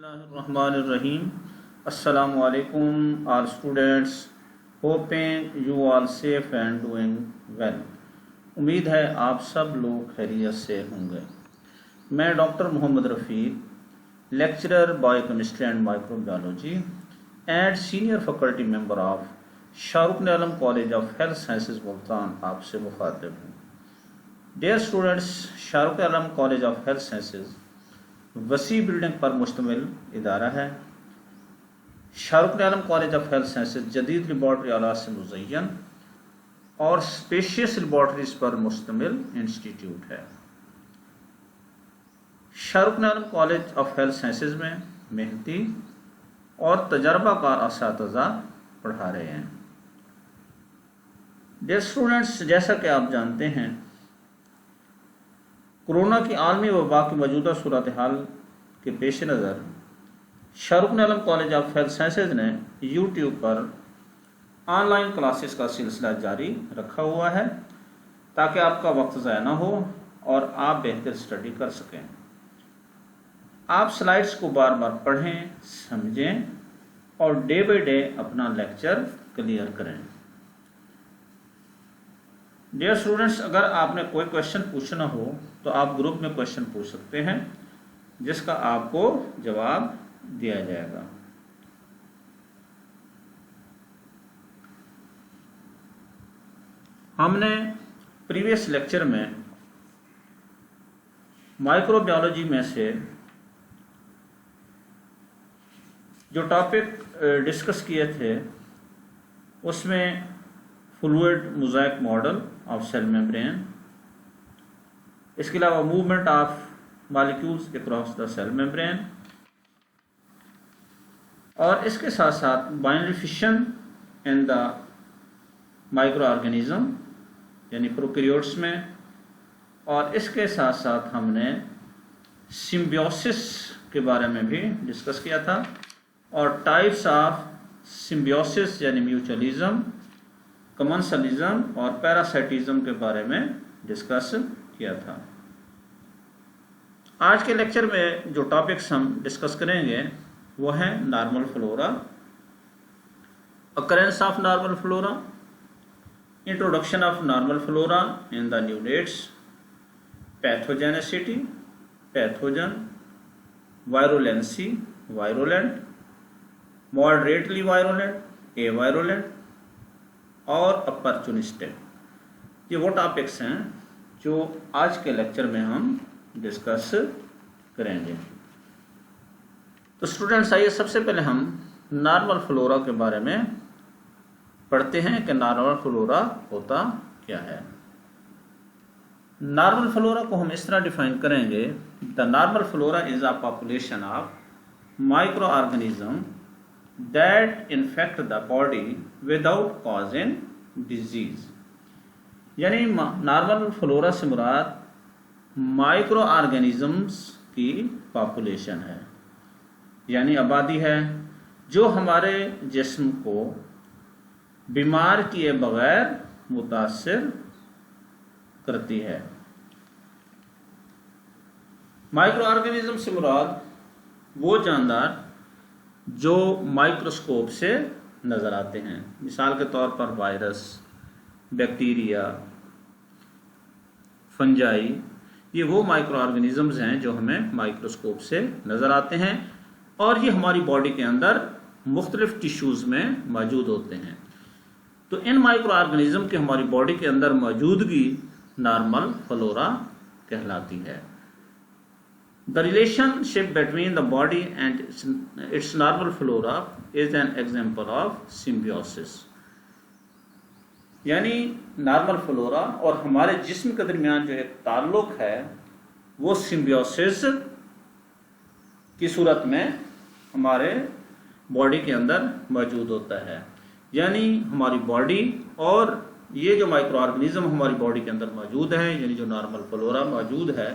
बिस्मिल्लाहिर्रहमानिर्रहीम। अस्सलामु अलैकुम all students, hoping you all safe and doing well. उम्मीद है आप सब लोग खैरियत से होंगे। मैं doctor Mohammad Rafiq, lecturer biochemistry and microbiology and senior faculty member of Shahrukh Alam college of health sciences Multan आपसे मुखातिब हूँ। Dear students, Shahrukh Alam college of health sciences वसी बिल्डिंग पर मुश्तमिल इदारा है। Shahrukh Alam college of health sciences जदीद लेबॉर्ट्री आलात से मुज़य्यन और स्पेशियस लेबॉर्ट्रीज पर मुश्तमिल इंस्टीट्यूट है। Shahrukh Alam college of health sciences में मेहनती और तजर्बाकार असातिज़ा पढ़ा रहे हैं। डियर स्टूडेंट्स, जैसा कि आप जानते हैं, कोरोना की आलमी वबा की मौजूदा सूरत हाल के पेश नज़र Shahrukh Alam college of health sciences ने यूट्यूब पर ऑनलाइन क्लासेस का सिलसिला जारी रखा हुआ है ताकि आपका वक्त ज़ाया ना हो और आप बेहतर स्टडी कर सकें। आप स्लाइड्स को बार बार पढ़ें, समझें और डे बाय डे अपना लेक्चर क्लियर करें। डियर स्टूडेंट्स, अगर आपने कोई क्वेश्चन पूछना हो तो आप ग्रुप में क्वेश्चन पूछ सकते हैं जिसका आपको जवाब दिया जाएगा। हमने प्रीवियस लेक्चर में माइक्रोबायोलॉजी में से जो टॉपिक डिस्कस किए थे उसमें fluid mosaic model of cell membrane, इसके अलावा movement of molecules across the cell membrane और इसके साथ साथ binary fission in the micro organism यानी प्रोकैरियोट्स में, और इसके साथ साथ हमने सिम्बियोसिस के बारे में भी डिस्कस किया था और टाइप्स ऑफ सिम्बियोसिस यानी म्यूचुअलिज्म, कमेंसलिज्म और पैरासाइटिज्म के बारे में डिस्कस किया था। आज के लेक्चर में जो टॉपिक्स हम डिस्कस करेंगे वो है normal flora, occurrence of normal flora, introduction of normal flora in the neonates, pathogenicity, pathogen, virulency, virulent, moderately virulent, avirulent और अपॉर्चुनिस्टिक। ये वो टॉपिक्स हैं जो आज के लेक्चर में हम डिस्कस करेंगे। तो स्टूडेंट्स, आइए सबसे पहले हम नॉर्मल फ्लोरा के बारे में पढ़ते हैं कि नॉर्मल फ्लोरा होता क्या है। नॉर्मल फ्लोरा को हम इस तरह डिफाइन करेंगे, the normal flora is a population of micro organism that infect the body without causing disease। यानी नॉर्मल फ्लोरा से मुराद माइक्रो ऑर्गेनिजम्स की पॉपुलेशन है, यानी आबादी है जो हमारे जिस्म को बीमार किए बगैर मुतासिर करती है। माइक्रो ऑर्गेनिज्म से मुराद वो जानदार जो माइक्रोस्कोप से नज़र आते हैं, मिसाल के तौर पर वायरस, बैक्टीरिया, फंजाई, ये वो माइक्रो ऑर्गेनिजम्स हैं जो हमें माइक्रोस्कोप से नज़र आते हैं और ये हमारी बॉडी के अंदर मुख्तलिफ टिश्यूज़ में मौजूद होते हैं। तो इन माइक्रो ऑर्गेनिज्म की हमारी बॉडी के अंदर मौजूदगी नॉर्मल फ्लोरा कहलाती है। The relationship between the body and its normal flora is an example of symbiosis। यानी नॉर्मल फ्लोरा और हमारे जिस्म के दरमियान जो एक ताल्लुक है वो सिम्बियोसिस की सूरत में हमारे बॉडी के अंदर मौजूद होता है। यानी हमारी बॉडी और ये जो माइक्रो ऑर्गेनिज्म हमारी बॉडी के अंदर मौजूद है, यानी जो नॉर्मल फ्लोरा मौजूद है,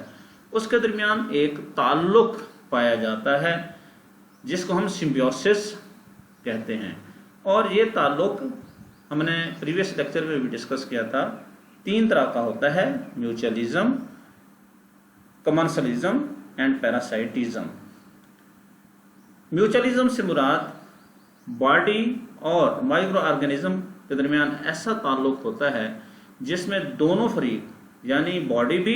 उसके दरमियान एक ताल्लुक पाया जाता है जिसको हम सिम्बियोसिस कहते हैं। और ये ताल्लुक हमने प्रीवियस लेक्चर में भी डिस्कस किया था, 3 तरह का होता है, mutualism, commensalism and parasitism. Mutualism से मुराद बॉडी और माइक्रो ऑर्गेनिज्म के दरमियान ऐसा ताल्लुक होता है जिसमें दोनों फरीक यानी बॉडी भी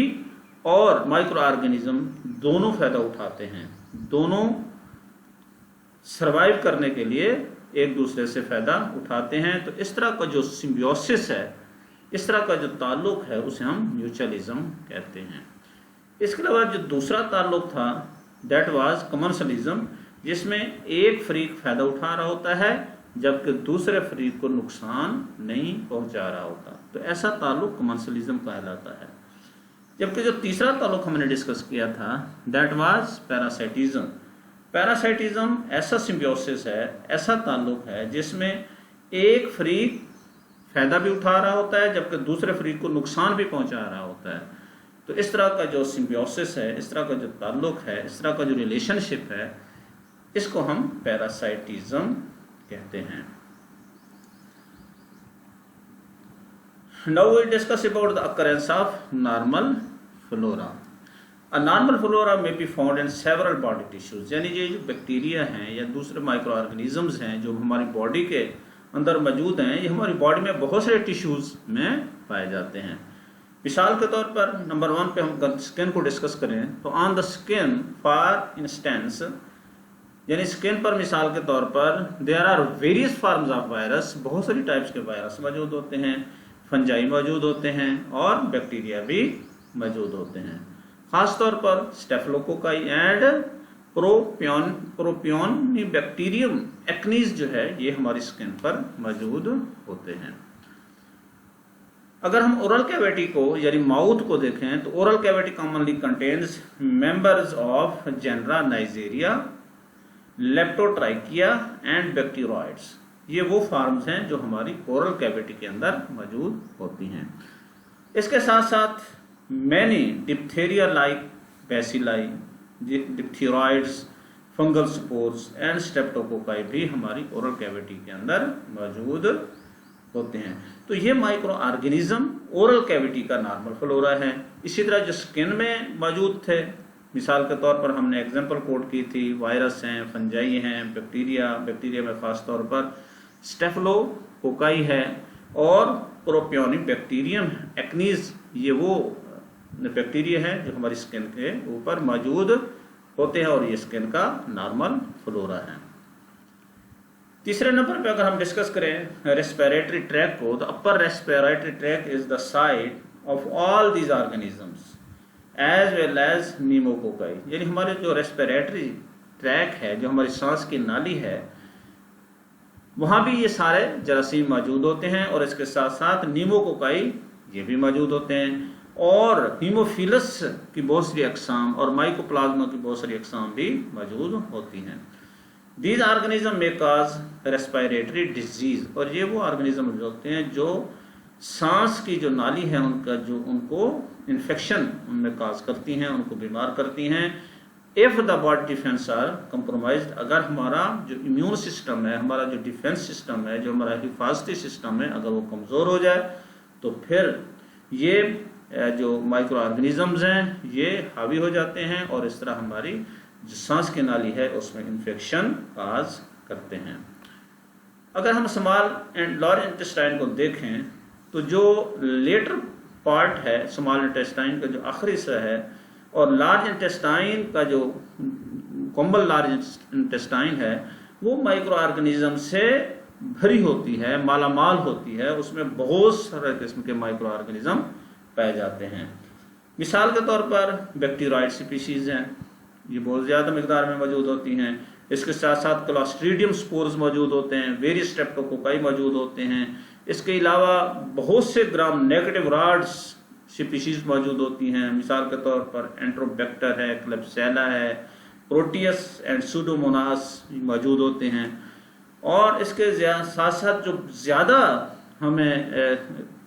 और माइक्रो ऑर्गेनिज्म दोनों फायदा उठाते हैं, दोनों सरवाइव करने के लिए एक दूसरे से फायदा उठाते हैं। तो इस तरह का जो सिम्बियोसिस है, इस तरह का जो ताल्लुक है, उसे हम म्यूचुअलिज्म कहते हैं। इसके अलावा जो दूसरा ताल्लुक था दैट वाज कमर्शलिज्म, जिसमें एक फरीक फायदा उठा रहा होता है जबकि दूसरे फरीक को नुकसान नहीं पहुंचा रहा होता। तो ऐसा ताल्लुक कमर्शलिज्म कहलाता है। जबकि जो तीसरा ताल्लुक हमने डिस्कस किया था दैट वाज पैरासाइटिज्म। पैरासाइटिज्म ऐसा सिम्बियोसिस है, ऐसा ताल्लुक है जिसमें एक फरीक फायदा भी उठा रहा होता है जबकि दूसरे फरीक को नुकसान भी पहुंचा रहा होता है। तो इस तरह का जो सिम्बियोसिस है, इस तरह का जो ताल्लुक है, इस तरह का जो रिलेशनशिप है, इसको हम पैरासाइटिज्म कहते हैं। Now we discuss about the occurrence of normal flora. A normal flora may be found in several body tissues. यानी ये जो बैक्टीरिया हैं या दूसरे माइक्रो ऑर्गेनिजम्स हैं जो हमारी बॉडी के अंदर मौजूद हैं, ये हमारी बॉडी में बहुत सारे टिश्यूज में पाए जाते हैं। मिसाल के तौर पर नंबर 1 पे हम स्किन को डिस्कस करें तो on the skin for instance, यानी स्किन पर मिसाल के तौर पर there are various forms of virus, बहुत सारी टाइप्स के वायरस मौजूद होते हैं, फंजाई मौजूद होते हैं और बैक्टीरिया भी मौजूद होते हैं। खास तौर पर स्टेफिलोकोकाई एंड प्रोपियोन बैक्टीरियम एक्नीज जो है ये हमारी स्किन पर मौजूद होते हैं। अगर हम ओरल कैविटी को यानी माउथ को देखें तो oral cavity commonly contains members of genera Neisseria, Leptotrichia and Bacteroides. ये वो फॉर्म्स हैं जो हमारी ओरल कैविटी के अंदर मौजूद होती हैं। इसके साथ साथ many diphtheria like bacilli, diphtheroids, fungal spores and streptococci भी हमारी ओरल कैविटी के अंदर मौजूद होते हैं। तो ये माइक्रो ऑर्गेनिज्म ओरल कैविटी का नॉर्मल फ्लोरा है। इसी तरह जो स्किन में मौजूद थे, मिसाल के तौर पर हमने एग्जांपल कोट की थी, वायरस हैं, फंजाई हैं, बैक्टीरिया में खास तौर पर स्टेफिलोकोकाई है और प्रोपियोनिक बैक्टीरियम एक्नीज, ये वो बैक्टीरिया है जो हमारी स्किन के ऊपर मौजूद होते हैं और ये स्किन का नॉर्मल फ्लोरा है। तीसरे नंबर पे अगर हम डिस्कस करें रेस्पिरेटरी ट्रैक को, तो upper respiratory tract is the site of all these organisms as well as pneumococci. यानी हमारे जो रेस्पिरेटरी ट्रैक है, जो हमारी सांस की नाली है, वहां भी ये सारे जरासीम मौजूद होते हैं और इसके साथ साथ न्यूमोकोकाई ये भी मौजूद होते हैं और हीमोफिलस की बहुत सारी अकसाम और माइकोप्लाज्मा की बहुत सारी अकसाम भी मौजूद होती हैं। दीज ऑर्गेनिज्म में काज रेस्पिरेटरी डिजीज, और ये वो ऑर्गेनिज्म होते हैं जो सांस की जो नाली है उनका जो उनको इन्फेक्शन उनमें काज करती हैं, उनको बीमार करती हैं। If the body defence are compromised, अगर हमारा जो इम्यून सिस्टम है, हमारा जो डिफेंस सिस्टम है, जो हमारा हिफाजती सिस्टम है, अगर वो कमज़ोर हो जाए तो फिर ये जो माइक्रो ऑर्गेनिजम्स हैं ये हावी हो जाते हैं और इस तरह हमारी जो सांस की नाली है उसमें इन्फेक्शन काज करते हैं। अगर हम स्मॉल एंड लार्ज इंटेस्टाइन को देखें तो जो लेटर पार्ट है स्मॉल इंटेस्टाइन का जो आखिरी हिस्सा है और लार्ज इंटेस्टाइन का जो कॉम्बल लार्ज इंटेस्टाइन है वो माइक्रो ऑर्गेनिज्म से भरी होती है, मालामाल होती है, उसमें बहुत सारे किस्म के माइक्रो ऑर्गेनिज्म पाए जाते हैं। मिसाल के तौर पर बैक्टीरियोइड स्पीशीज हैं, ये बहुत ज़्यादा मिकदार में मौजूद होती हैं। इसके साथ साथ क्लॉस्ट्रीडियम स्पोर्स मौजूद होते हैं, वेरियस स्ट्रेप्टोकोकाई मौजूद होते हैं। इसके अलावा बहुत से ग्राम नेगेटिव रॉड्स स्पीशीज मौजूद होती हैं। मिसाल के तौर पर एंट्रोबैक्टर है, क्लेब्सिएला है, प्रोटियस एंड सूडोमोनास मौजूद होते हैं। और इसके साथ साथ जो ज़्यादा हमें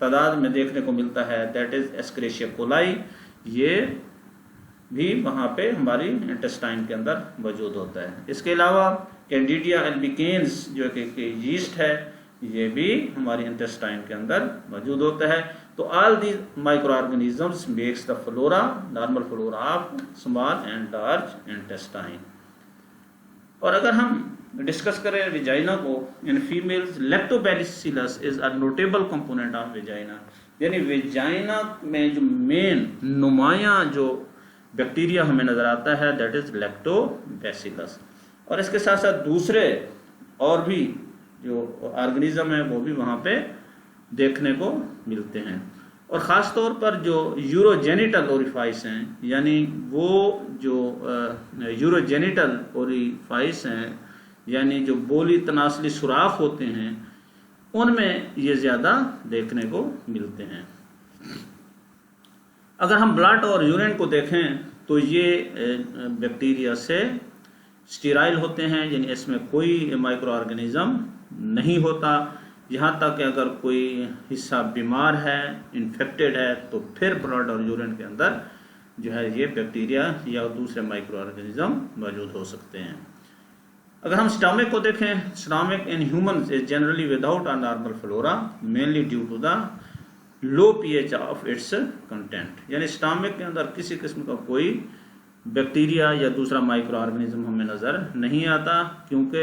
तादाद में देखने को मिलता है दैट इज एस्क्रेशिया कोलाई, ये भी वहाँ पे हमारी इंटेस्टाइन के अंदर मौजूद होता है। इसके अलावा कैंडिडिया एल्बिकेन्स जो कि यीस्ट है ये भी हमारी इंटेस्टाइन के अंदर मौजूद होता है। तो all the micro organisms makes the flora, normal flora of small and large intestine. और अगर हम डिस्कस करें विजाइना को, in females lactobacillus is a notable component of vagina, यानी विजाइना में जो मेन नुमाया जो बैक्टीरिया हमें नजर आता है दैट इज लैक्टोबैसिलस। और इसके साथ साथ दूसरे और भी जो ऑर्गेनिज्म है वो भी वहाँ पे देखने को मिलते हैं। और ख़ास तौर पर जो यूरोजेनिटल ओरिफाइस हैं, यानी वो जो यूरोजेनिटल ओरिफाइस हैं, यानी जो बोली तनासली सुराख होते हैं, उनमें ये ज़्यादा देखने को मिलते हैं। अगर हम ब्लड और यूरिन को देखें तो ये बैक्टीरिया से स्टीराइल होते हैं, यानी इसमें कोई माइक्रो ऑर्गेनिज्म नहीं होता। यहाँ तक कि अगर कोई हिस्सा बीमार है, इन्फेक्टेड है, तो फिर ब्लड और यूरिन के अंदर जो है ये बैक्टीरिया या दूसरे माइक्रो ऑर्गेनिज्म मौजूद हो सकते हैं। अगर हम स्टमक को देखें, stomach in humans is generally without a normal flora mainly due to the low pH of its content, यानी स्टमक के अंदर किसी किस्म का कोई बैक्टीरिया या दूसरा माइक्रो ऑर्गेनिज्म हमें नज़र नहीं आता, क्योंकि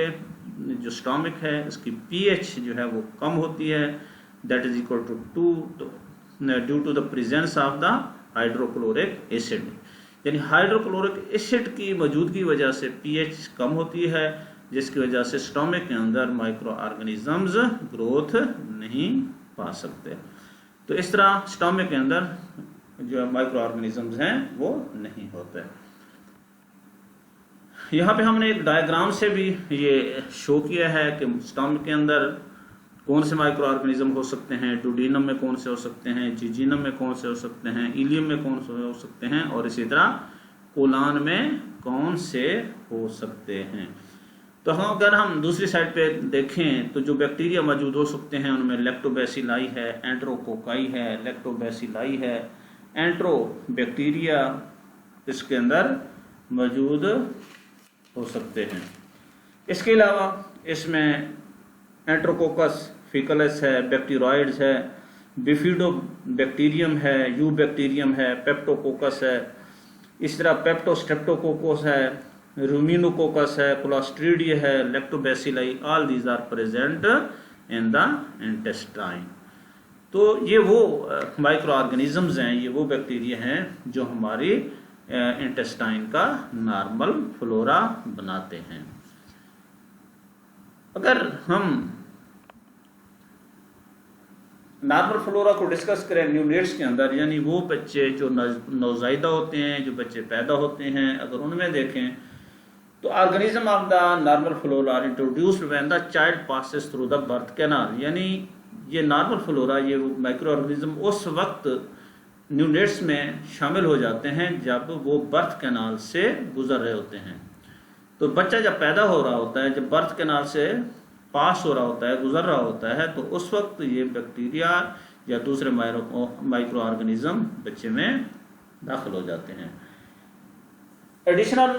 जो स्टमक है इसकी पीएच जो है वो कम होती है, that is equal to due to the presence of the hydrochloric acid, यानी हाइड्रोक्लोरिक एसिड की मौजूदगी वजह से पीएच कम होती है, जिसकी वजह से स्टमक के अंदर माइक्रो ऑर्गेनिजम्स ग्रोथ नहीं पा सकते। तो इस तरह स्टमक के अंदर जो माइक्रो ऑर्गेनिजम्स हैं वो नहीं होते। यहाँ पे हमने एक डायग्राम से भी ये शो किया है कि स्टमक के अंदर कौन से माइक्रो ऑर्गेनिज्म हो सकते हैं, डुडीनम में कौन से हो सकते हैं, जीजीनम में कौन से हो सकते हैं, इलियम में कौन से हो सकते हैं, और इसी तरह कोलान में कौन से हो सकते हैं। तो हम अगर हम दूसरी साइड पे देखें तो जो बैक्टीरिया मौजूद हो सकते हैं उनमें लैक्टोबैसिलाई है, एंट्रोकोकाई है, लैक्टोबैसिलाई है, एंट्रो बैक्टीरिया इसके अंदर मौजूद हो सकते हैं। इसके अलावा इसमें एंट्रोकोकस फिकलस है, बैक्टीरॉइड्स है, बिफिडोबैक्टीरियम है, यू बैक्टीरियम है, पेप्टोकोकस है, इस तरह पेप्टोस्ट्रेप्टोकोकस है, रूमिनोकोकस है, क्लोस्ट्रीडिया है, lactobacilli, all these are present in the intestine. तो ये वो माइक्रो ऑर्गेनिजम्स हैं, ये वो बैक्टीरिया हैं जो हमारी इंटेस्टाइन का नॉर्मल फ्लोरा बनाते हैं। अगर हम नॉर्मल फ्लोरा को डिस्कस करें न्यूनेट्स के अंदर, यानी वो बच्चे जो नौज़ायदा होते हैं, जो बच्चे पैदा होते हैं, अगर उनमें देखें तो organism of the normal flora introduced when the child passes through the birth canal, यानी ये नॉर्मल फ्लोरा, ये माइक्रो ऑर्गेनिज्म उस वक्त न्यूनेट्स में शामिल हो जाते हैं जब वो बर्थ कैनाल से गुजर रहे होते हैं। तो बच्चा जब पैदा हो रहा होता है, जब बर्थ कैनाल से पास हो रहा होता है, गुजर रहा होता है, तो उस वक्त ये बैक्टीरिया या दूसरे माइक्रो ऑर्गेनिज्म बच्चे में दाखिल हो जाते हैं। Additional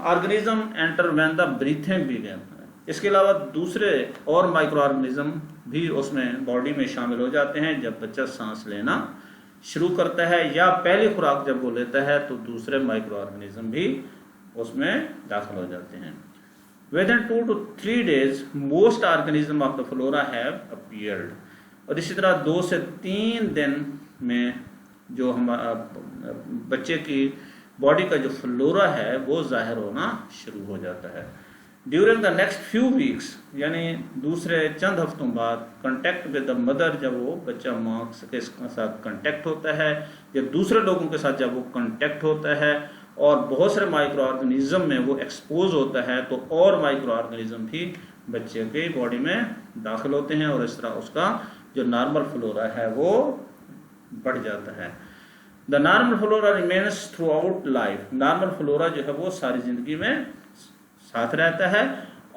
organism enter when the breathing begin, इसके अलावा दूसरे और माइक्रो ऑर्गेनिज्म भी उसमें बॉडी में शामिल हो जाते हैं जब बच्चा सांस लेना शुरू करता है, या पहली खुराक जब वो लेता है तो दूसरे माइक्रो ऑर्गेनिज्म भी उसमें दाखिल हो जाते हैं। Within 2 to 3 days most organism of the flora have appeared, और इसी तरह 2 से 3 दिन में जो हम बच्चे की बॉडी का जो फ्लोरा है वो जाहिर होना शुरू हो जाता है। During the next few weeks, यानी दूसरे चंद हफ्तों बाद, कंटेक्ट विद द मदर, जब वो बच्चा माँ के साथ कंटेक्ट होता है या दूसरे लोगों के साथ जब वो कंटेक्ट होता है और बहुत सारे माइक्रो ऑर्गेनिज्म में वो एक्सपोज होता है, तो और माइक्रो ऑर्गेनिज्म भी बच्चे की बॉडी में दाखिल होते हैं और इस तरह उसका जो नॉर्मल फ्लोरा है वो बढ़ जाता है। The normal flora remains through out life, normal flora जो है वो सारी जिंदगी में साथ रहता है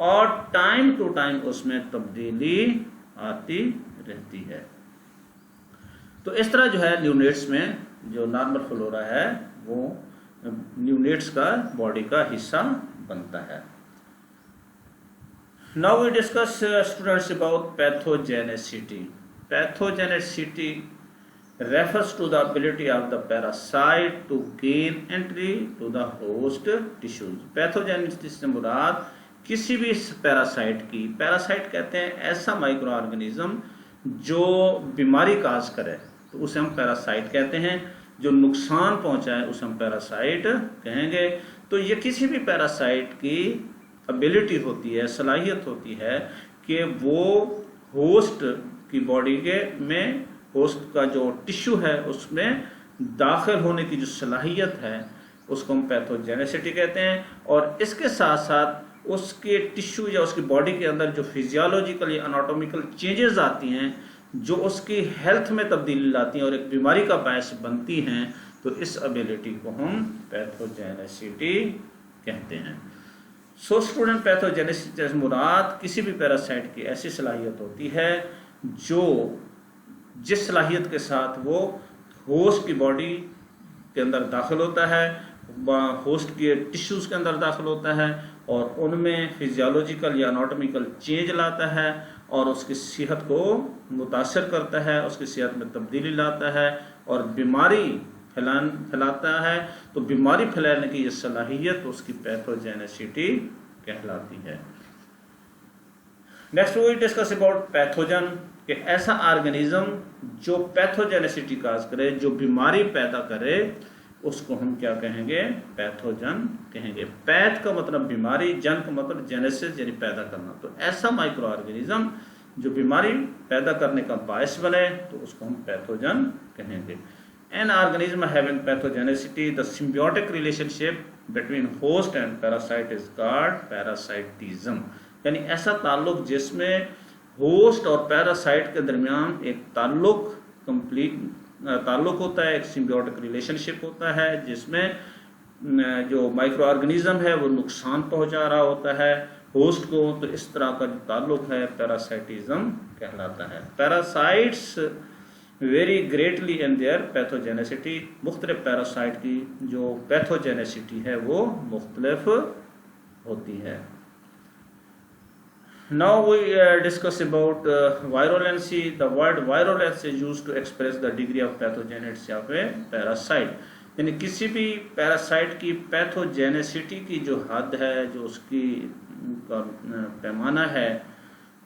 और टाइम टू टाइम उसमें तब्दीली आती रहती है। तो इस तरह जो है न्यूनेट्स में जो नॉर्मल फ्लोरा है वो न्यूनेट्स का बॉडी का हिस्सा बनता है। Now we discuss students about pathogenicity. Pathogenicity refers to the ability of the parasite to gain entry to the host tissues. Pathogenicity से मुराद किसी भी पैरासाइट की, पैरासाइट कहते हैं ऐसा माइक्रो ऑर्गेनिज्म जो बीमारी काज करे तो उसे हम पैरासाइट कहते हैं, जो नुकसान पहुंचाए उसे हम पैरासाइट कहेंगे। तो ये किसी भी पैरासाइट की एबिलिटी होती है, सलाहियत होती है कि वो होस्ट की बॉडी के में, होस्ट का जो टिश्यू है उसमें दाखिल होने की जो सलाहियत है उसको हम पैथोजेनेसिटी कहते हैं। और इसके साथ साथ उसके टिश्यू या उसकी बॉडी के अंदर जो फिजियोलॉजिकल या एनाटॉमिकल चेंजेस आती हैं, जो उसकी हेल्थ में तब्दीली लाती हैं और एक बीमारी का बायस बनती हैं, तो इस एबिलिटी को हम पैथोजेनेसिटी कहते हैं। सो स्टूडेंट, पैथोजेनेसिटी से मुराद किसी भी पैरासाइट की ऐसी सलाहियत होती है जो जिस सलाहियत के साथ वो होस्ट की बॉडी के अंदर दाखिल होता है, होस्ट के टिश्यूज के अंदर दाखिल होता है और उनमें फिजियोलॉजिकल या एनाटॉमिकल चेंज लाता है और उसकी सेहत को मुतासर करता है, उसकी सेहत में तब्दीली लाता है और बीमारी फैलाता है। तो बीमारी फैलाने की ये सलाहियत उसकी पैथोजेनेसिटी कहलाती है। Next we discuss about pathogen, कि ऐसा ऑर्गेनिज्म जो पैथोजेनेसिटी काज करे, जो बीमारी पैदा करे, उसको हम क्या कहेंगे? पैथोजन कहेंगे। पैथ का मतलब बीमारी, जन का मतलब जेनेसिस यानी पैदा करना। तो ऐसा माइक्रो ऑर्गेनिज्म जो बीमारी पैदा करने का बायस बने तो उसको हम पैथोजन कहेंगे। An organism having pathogenicity, the symbiotic relationship between host and parasite is called parasitism। यानी ऐसा ताल्लुक जिसमें होस्ट और पैरासाइट के दरमियान एक ताल्लुक होता है, एक सिम्बियोटिक रिलेशनशिप होता है, जिसमें जो माइक्रो ऑर्गेनिज्म है वो नुकसान पहुंचा रहा होता है होस्ट को। तो इस तरह का जो ताल्लुक है पैरासाइटिज्म कहलाता है। Parasites very greatly in their pathogenicity. मुख्तलिफ पैरासाइट की जो पैथोजेनेसिटी है वो मुख्तलिफ होती है। Now we discuss about virulency. The word virulence is used to express the degree of pathogenicity of a parasite। यानी किसी भी पैरासाइट की पैथोजेनेसिटी की जो हद है, जो उसकी पैमाना है,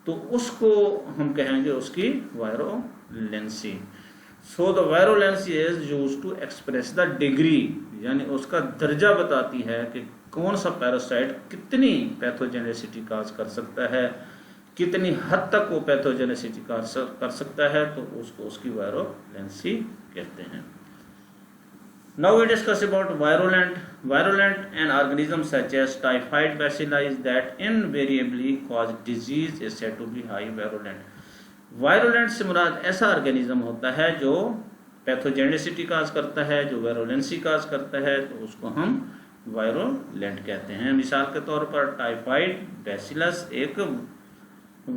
तो उसको हम कहेंगे उसकी virulency. So the virulency is used to express the degree, यानी उसका दर्जा बताती है कि कौन सा पैरासाइट कितनी पैथोजेनेसिटी काज कर सकता है, कितनी हद तक वो पैथोजेनेसिटी कर सकता है, तो उसको उसकी वायरोलेंसी कहते हैं। Now we discuss about virulent. Virulent, an organism such as typhoid bacilli that invariably cause disease is said to be high virulent। वायरोलेंट से मुराद ऐसा ऑर्गेनिज्म होता है जो पैथोजेनेसिटी काज करता है, जो वायरोलेंसी काज करता है, तो उसको हम वायरोलेंट कहते हैं। मिसाल के तौर पर टाइफाइड बैसिलस एक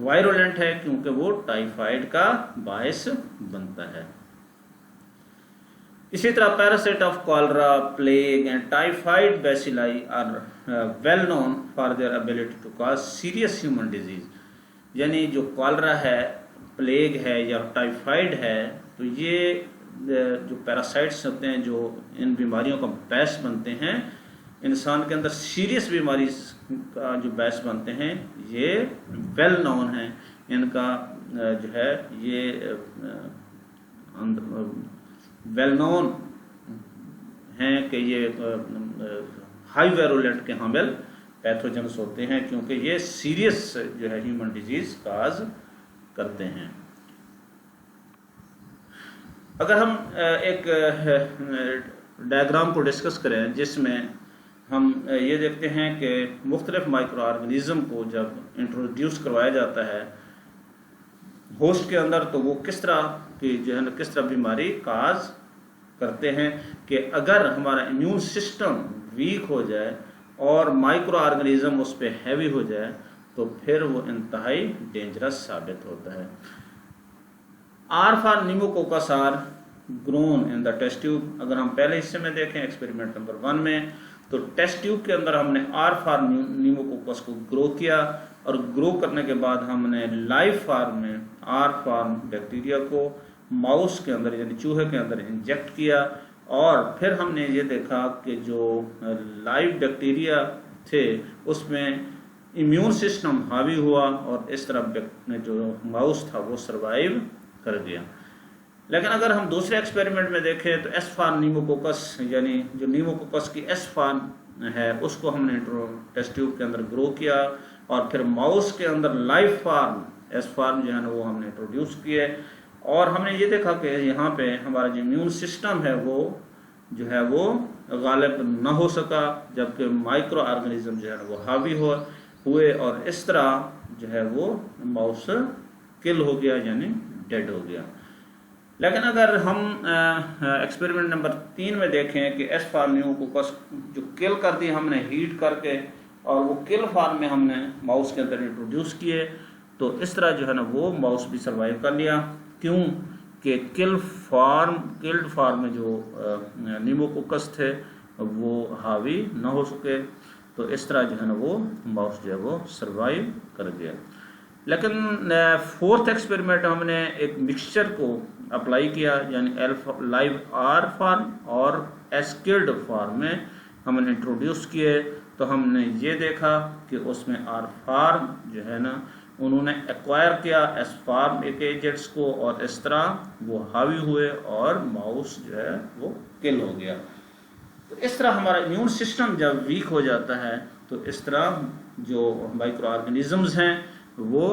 वायरोलेंट है क्योंकि वो टाइफाइड का बायस बनता है। इसी तरह parasite of cholera, plague and typhoid bacilli are well known for their ability to cause serious human disease. यानी जो कॉलरा है, प्लेग है या टाइफाइड है, तो ये जो पैरासाइट्स होते हैं जो इन बीमारियों का बायस बनते हैं, इंसान के अंदर सीरियस बीमारी का जो बायस बनते हैं, ये वेल नोन है। इनका जो है ये वेल नोन है कि ये हाई वायरोलेंट के हामिल पैथोजेंस होते हैं क्योंकि ये सीरियस जो है ह्यूमन डिजीज काज करते हैं। अगर हम एक डायग्राम को डिस्कस करें जिसमें हम ये देखते हैं कि मुख्तलिफ माइक्रो ऑर्गेनिज्म को जब इंट्रोड्यूस करवाया जाता है होस्ट के अंदर, तो वो किस तरह की जो है ना किस तरह बीमारी काज करते हैं कि अगर हमारा इम्यून सिस्टम वीक हो जाए और माइक्रो ऑर्गेनिज्म उस पर हैवी हो जाए तो फिर वो इंतहाई डेंजरस साबित होता है। Are for pneumococcus are grown in the test tube. अगर हम पहले हिस्से में देखें एक्सपेरिमेंट नंबर 1 में, तो टेस्ट ट्यूब के अंदर हमने आर फॉर न्यूमोकोकस को ग्रो किया और ग्रो करने के बाद हमने लाइव फार्म में आर फॉर्म बैक्टीरिया को माउस के अंदर यानी चूहे के अंदर इंजेक्ट किया और फिर हमने ये देखा कि जो लाइव बैक्टीरिया थे उसमें इम्यून सिस्टम हावी हुआ और इस तरह जो माउस था वो सरवाइव कर गया। लेकिन अगर हम दूसरे एक्सपेरिमेंट में देखें तो एस फार्म नीमोकोकस, यानी जो नीमोकोकस की एस फार्म है उसको हमने टेस्ट ट्यूब के अंदर ग्रो किया और फिर माउस के अंदर लाइव फार्म एस फार्म जो है ना वो हमने इंट्रोड्यूस किए और हमने ये देखा कि यहाँ पे हमारा जो इम्यून सिस्टम है वो जो है वो गालिब न हो सका, जबकि माइक्रो ऑर्गेनिज्म जो है ना वो हावी हुए और इस तरह जो है वो माउस किल हो गया, यानी डेड हो गया। लेकिन अगर हम एक्सपेरिमेंट नंबर 3 में देखें कि एस फार्म न्यूमोकोकस जो किल कर दी हमने हीट करके और वो किल फार्म में हमने माउस के अंदर इंट्रोड्यूस किए, तो इस तरह जो है ना वो माउस भी सर्वाइव कर लिया। क्यों कि किल्ड फार्म में जो न्यूमोकोकस थे वो हावी न हो सके, तो इस तरह जो है ना वो माउस जो है वो सर्वाइव कर गया। लेकिन फोर्थ एक्सपेरिमेंट हमने एक मिक्सचर को अप्लाई किया, यानी लाइव आर फार्म और एस्किल्ड फार्म में हमने इंट्रोड्यूस किए, तो हमने ये देखा कि उसमें आर फार्म जो है ना उन्होंने एक्वायर किया एस फार्म एक एजेंट्स को और इस तरह वो हावी हुए और माउस जो है वो किल हो गया। तो इस तरह हमारा इम्यून सिस्टम जब वीक हो जाता है तो इस तरह जो माइक्रो ऑर्गेनिजम्स हैं वो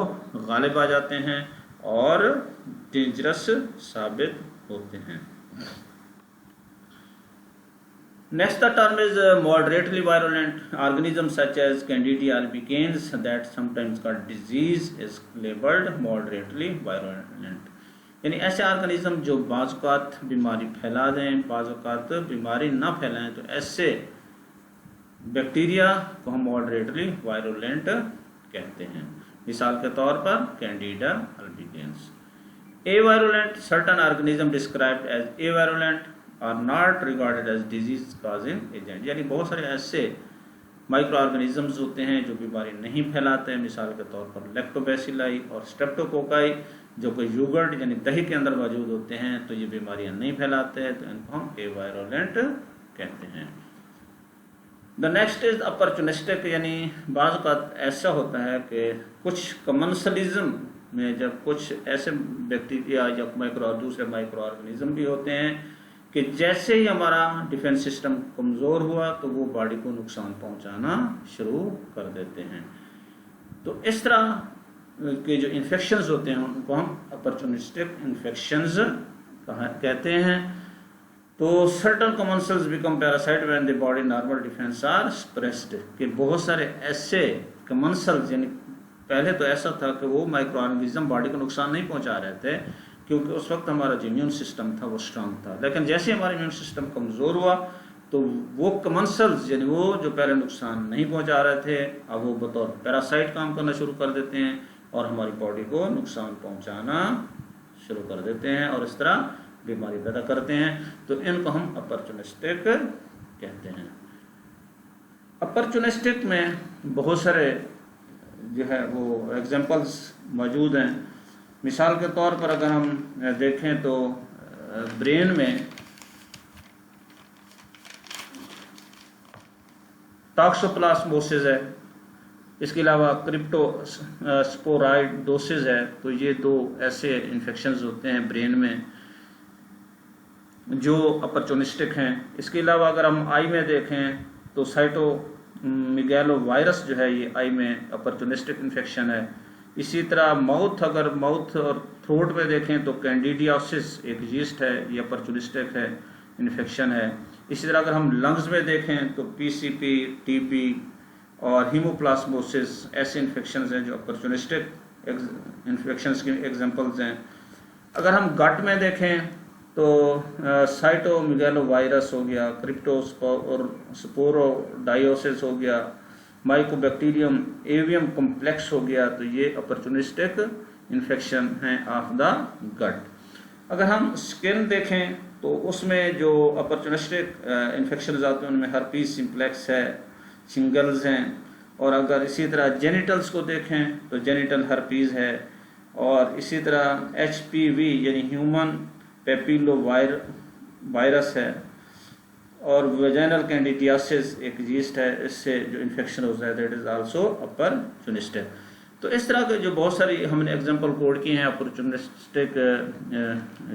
गालिब आ जाते हैं और डेंजरस साबित होते हैं। Next, the term is moderately virulent. Organisms such as Candida albicans that sometimes called disease is labeled moderately virulent. यानी ऐसे ऑर्गेनिज्म जो बाज़-औक़ात बीमारी फैला दें, बाज़-औक़ात बीमारी ना फैलाएं, तो ऐसे बैक्टीरिया को हम मॉडरेटली वायरुलेंट कहते हैं। मिसाल के तौर पर Candida albicans. Avirulent, certain organism described as avirulent are not regarded as disease causing agent, यानी बहुत सारे ऐसे माइक्रो ऑर्गेनिजम्स होते हैं जो बीमारी नहीं फैलाते हैं। मिसाल के तौर पर लैक्टोबैसिलाई और स्ट्रेप्टोकोकाई जो कि योगर्ट यानी दही के अंदर मौजूद होते हैं, तो ये बीमारियां नहीं फैलाते हैं, तो इनको हम एवायरुलेंट कहते हैं। द नेक्स्ट इज अपॉर्चुनिस्टिक, यानी बाज़ का ऐसा होता है कि कुछ कमर्शलिज्म में जब कुछ ऐसे बैक्टीरिया या दूसरे माइक्रो ऑर्गेनिज्म भी होते हैं कि जैसे ही हमारा डिफेंस सिस्टम कमज़ोर हुआ तो वो बॉडी को नुकसान पहुंचाना शुरू कर देते हैं। तो इस तरह के जो इन्फेक्शंस होते हैं उनको हम अपॉर्चुनिस्टिक इन्फेक्शंस कहते हैं। तो certain commensals become parasite when the body normal defence are suppressed, कि बहुत सारे ऐसे कमेंसल्स, यानी पहले तो ऐसा था कि वो माइक्रो ऑर्गेनिज्म बॉडी को नुकसान नहीं पहुंचा रहे थे क्योंकि उस वक्त हमारा जो इम्यून सिस्टम था वो स्ट्रांग था। लेकिन जैसे हमारा इम्यून सिस्टम कमज़ोर हुआ तो वो कमेंसल्स, यानी वो जो पहले नुकसान नहीं पहुंचा रहे थे, अब वो बतौर पैरासाइट काम करना शुरू कर देते हैं और हमारी बॉडी को नुकसान पहुंचाना शुरू कर देते हैं और इस तरह बीमारी पैदा करते हैं। तो इनको हम अपॉर्चुनिस्टिक कहते हैं। अपॉर्चुनिस्टिक में बहुत सारे जो है वो एग्जांपल्स मौजूद हैं। मिसाल के तौर पर अगर हम देखें तो ब्रेन में टॉक्सोप्लाज्मोसिस है, इसके अलावा क्रिप्टोस्पोराइडोसिस है। तो ये दो ऐसे इन्फेक्शंस होते हैं ब्रेन में जो अपॉर्चुनिस्टिक हैं। इसके अलावा अगर हम आई में देखें तो साइटोमेगालो वायरस जो है ये आई में अपॉर्चुनिस्टिक इन्फेक्शन है। इसी तरह माउथ और थ्रोट में देखें तो कैंडिडियासिस एक यीस्ट है, ये अपॉर्चुनिस्टिक है इन्फेक्शन है। इसी तरह अगर हम लंग्स में देखें तो पीसीपी, टीबी और हीमोप्लाज्मोसिस ऐसे इन्फेक्शंस हैं जो अपॉर्चुनिस्टिक इन्फेक्शंस के एग्जांपल्स हैं। अगर हम गट में देखें तो साइटोमेगालो वायरस हो गया, क्रिप्टोस्पोरोडायोसिस हो गया, माइकोबैक्टीरियम एवियम कॉम्प्लेक्स हो गया, तो ये अपॉर्चुनिस्टिक इन्फेक्शन हैं ऑफ द गट। अगर हम स्किन देखें तो उसमें जो अपॉर्चुनिस्टिक इन्फेक्शन आते हैं उनमें हर्पीज सिम्प्लेक्स है, शिंगल्स हैं। और अगर इसी तरह जेनिटल्स को देखें तो जेनिटल हर्पीज है। और इसी तरह HPV यानी ह्यूमन पेपिलो वायरस है। और वेजाइनल कैंडिडियासिस एक यीस्ट है, इससे जो इन्फेक्शन होता है दैट इज़ आल्सो अपॉर्चुनिस्टिक। तो इस तरह के जो बहुत सारी हमने एग्जांपल कोड किए हैं अपॉर्चुनिस्टिक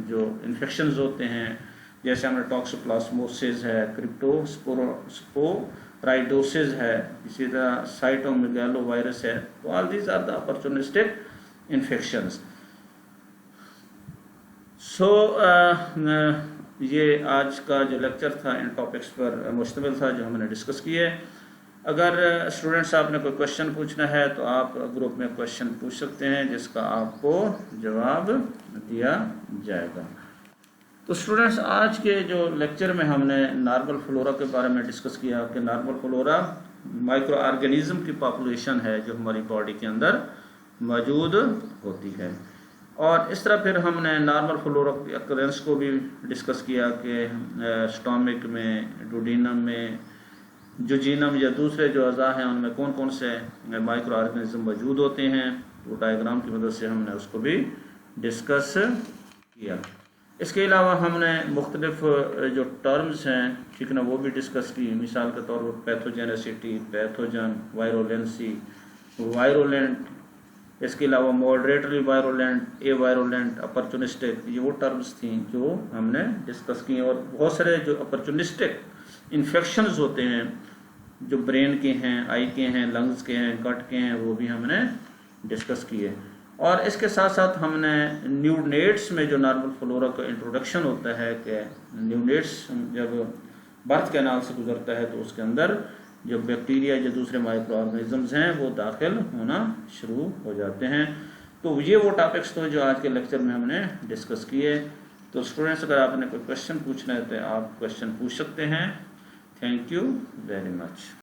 जो इन्फेक्शंस होते हैं, जैसे हमने टॉक्सोप्लाज्मोसिस है, क्रिप्टोस्पोराइडोसिस है, इसी तरह साइटोमेगालोवायरस है। तो all these are the opportunistic infections. So ये आज का जो लेक्चर था इन टॉपिक्स पर मुश्तमिल था जो हमने डिस्कस किए। अगर स्टूडेंट्स आपने कोई क्वेश्चन पूछना है तो आप ग्रुप में क्वेश्चन पूछ सकते हैं जिसका आपको जवाब दिया जाएगा। तो स्टूडेंट्स आज के जो लेक्चर में हमने नॉर्मल फ्लोरा के बारे में डिस्कस किया कि नॉर्मल फ्लोरा माइक्रो ऑर्गेनिज्म की पॉपुलेशन है जो हमारी बॉडी के अंदर मौजूद होती है। और इस तरह फिर हमने नॉर्मल फ्लोरा की अकरेंस को भी डिस्कस किया कि स्टोमिक में, डुडीनम में, जुजीनम या दूसरे जो अज़ा हैं उनमें कौन कौन से माइक्रो ऑर्गेनिज्म मौजूद होते हैं। वो डायग्राम की मदद से हमने उसको भी डिस्कस किया। इसके अलावा हमने मुख्तलिफ जो टर्म्स हैं ठीक ना वो भी डिस्कस की। मिसाल के तौर पर पैथोजेनेसिटी, पैथोजन, वायरोलेंसी, वायरोलेंट, इसके अलावा मॉडरेटली वायरोलेंट, ए वायरोलेंट, अपॉर्चुनिस्टिक, ये वो टर्म्स थी जो हमने डिस्कस की। और बहुत सारे जो अपॉर्चुनिस्टिक इन्फेक्शंस होते हैं जो ब्रेन के हैं, आई के हैं, लंग्स के हैं, गट के हैं, वो भी हमने डिस्कस किए। और इसके साथ साथ हमने न्यूनेट्स में जो नॉर्मल फ्लोरा का इंट्रोडक्शन होता है कि न्यूनेट्स जब बर्थ कैनाल से गुजरता है तो उसके अंदर जो बैक्टीरिया जो दूसरे माइक्रो ऑर्गेनिजम्स हैं वो दाखिल होना शुरू हो जाते हैं। तो ये वो टॉपिक्स तो जो आज के लेक्चर में हमने डिस्कस किए। तो स्टूडेंट्स अगर आपने कोई क्वेश्चन पूछना है तो आप क्वेश्चन पूछ सकते हैं। Thank you very much.